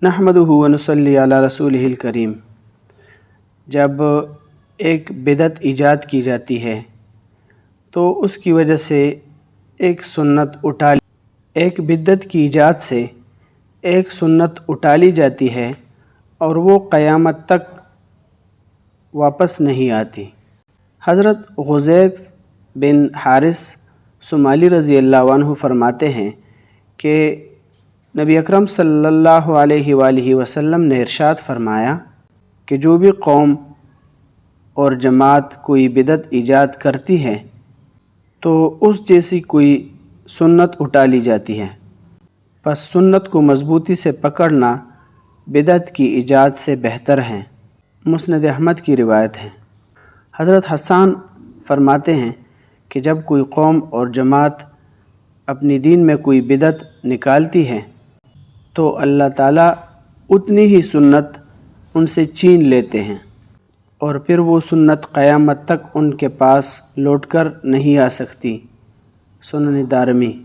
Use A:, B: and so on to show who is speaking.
A: نحمدہ و نصلی علی رسولہ الکریم۔ جب ایک بدعت ایجاد کی جاتی ہے تو اس کی وجہ سے ایک بدعت کی ایجاد سے ایک سنت اٹھا لی جاتی ہے اور وہ قیامت تک واپس نہیں آتی۔ حضرت غزیف بن حارث ثمالی رضی اللہ عنہ فرماتے ہیں کہ نبی اکرم صلی اللہ علیہ وآلہ وسلم نے ارشاد فرمایا کہ جو بھی قوم اور جماعت کوئی بدعت ایجاد کرتی ہے تو اس جیسی کوئی سنت اٹھا لی جاتی ہے، پس سنت کو مضبوطی سے پکڑنا بدعت کی ایجاد سے بہتر ہے۔ مسند احمد کی روایت ہے۔ حضرت حسان فرماتے ہیں کہ جب کوئی قوم اور جماعت اپنی دین میں کوئی بدعت نکالتی ہے تو اللہ تعالیٰ اتنی ہی سنت ان سے چھین لیتے ہیں اور پھر وہ سنت قیامت تک ان کے پاس لوٹ کر نہیں آ سکتی۔ سنن دارمی۔